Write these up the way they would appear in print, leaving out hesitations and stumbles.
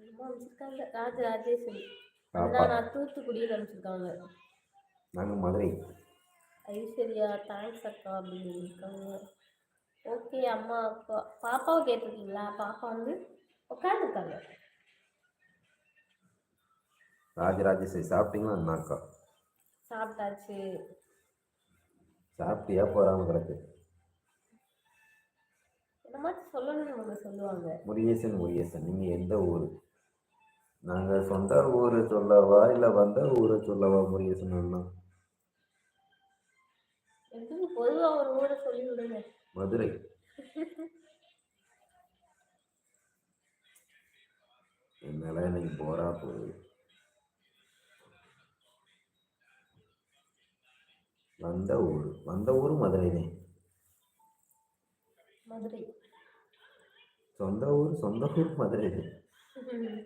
அமைச்சிருக்காங்க ராஜராஜேஸ்வரி. பாப்பா நான் தூத்துக்குடியில் அமைச்சிருக்காங்க. நாங்கள் மதுரை. ஐஸ்வர்யா தேங்க்ஸ் அக்கா அப்படின்னு இருக்காங்க. ஓகே அம்மா அப்பா பாப்பாவை கேட்டிருக்கீங்களா? பாப்பா வந்து உட்காந்துருக்காங்க. ராஜராஜேஸ்வரி சாப்பிட்டீங்களா? அண்ணாக்கா சாப்பிட்டாச்சு. சாப்பிட்டியா? போறாம கிடக்கு. இந்த மாதிரி சொல்லணும்னு அவங்க சொல்லுவாங்க. முருகேசன் நீங்கள் எந்த ஊர்? நாங்கள் சொந்த ஊர் சொல்லவா இல்லை வந்த ஊரை சொல்லவா முருகேசன் அண்ணா? எதுக்கு பொதுவாக ஒரு ஊரை சொல்லி விடுங்க. மதுரை. என்னால இன்னைக்கு போரா போகுது. வந்த ஊர் மதுரை தான். மதுரை சொந்த ஊர் மதுரை தான்.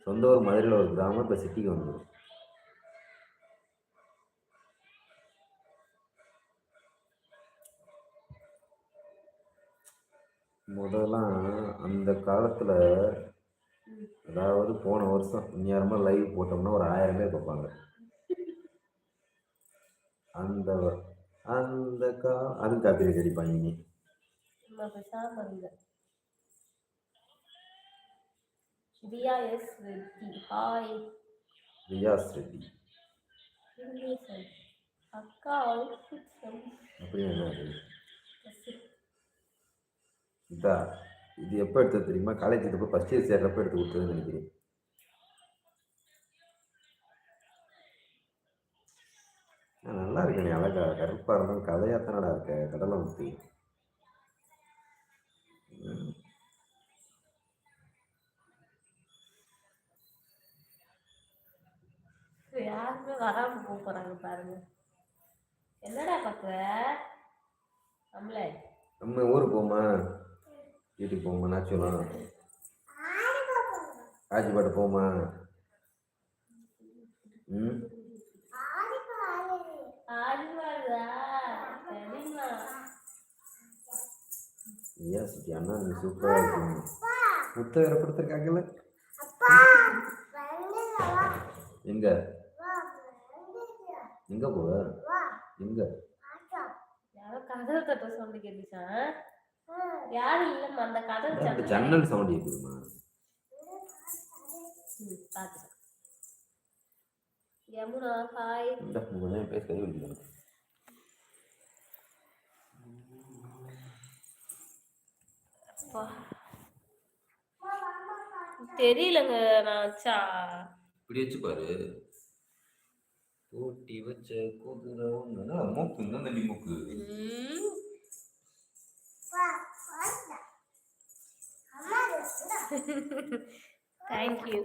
சொந்த ஊர் மதுரையில் ஒரு கிராமம், இப்போ சிட்டிக்கு வந்துடும். முதல்லாம் அந்த காலத்தில், அதாவது போன வருஷம் இந்நேரமாக லைவ் போட்டோம்னா ஒரு 1000 பேர் பார்ப்பாங்க. அந்த அது காப்பி அடிப்பாங்க. ரியாஸ் ரெட்டி. ஹாய் ரியாஸ் ரெட்டி. அக்கா அப்படியே என்ன இது எப்போ எடுத்தது தெரியுமா? காலேஜ் எடுத்து ஃபஸ்ட் இயர் சேர்றப்ப எடுத்து கொடுத்ததுன்னு நினைக்கிறேன். நல்லா இருக்கேனே, அழகா கருப்பாக இருந்தாலும் கதையாத்தனடா இருக்க. கடலை ஊற்றி யாருமே வராம போறாங்க பாருங்க. என்னடா பாக்குற? நம்ம ஊருக்கு போமா, வீட்டுக்கு போமா, நாச்சுலாம் ஆஜிபாட்டு போமா. அண்ணா நீ சூப்பரா இருக்கீங்க. புத்தகம் கொடுத்துருக்காங்கல்ல. எங்க எங்க போவ? எங்க கதவு தட்ட சவுண்ட் கேட்டுச்சா? யாரும் இல்லம்மா, அந்த கதவு ஜன்னல் சவுண்ட் கேக்குதுமா. யமுனா ஹாய். இந்த கொஞ்சம் பேச கை வலிக்குது. தெரியலங்க நான் இப்படி வச்சு பாரு. ஊட்டி வச்ச குதிரை மூக்கு இந்த மூக்கு. தேங்க்யூ.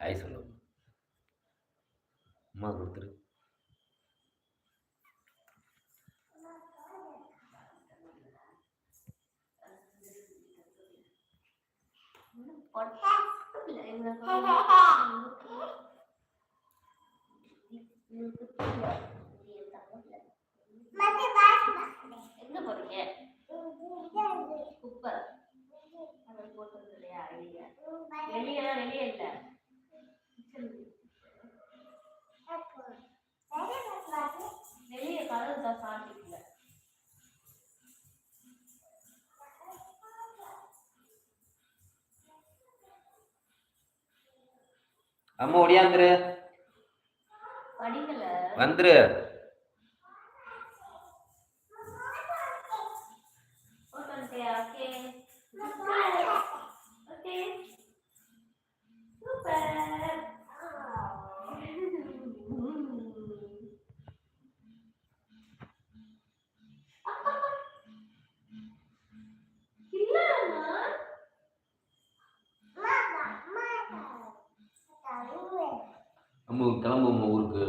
ஹாய் சொல்லுவோம். அம்மா கொடுத்துரு. எங்க போறீங்க? சூப்பர். வெளியே இல்ல வெளியே கதவு தான் சாப்பிட்டுக்கல. அம்மா ஒடியாந்துரு. படிக்கல வந்துரு. அம்மா கிளம்புமா ஊருக்கு.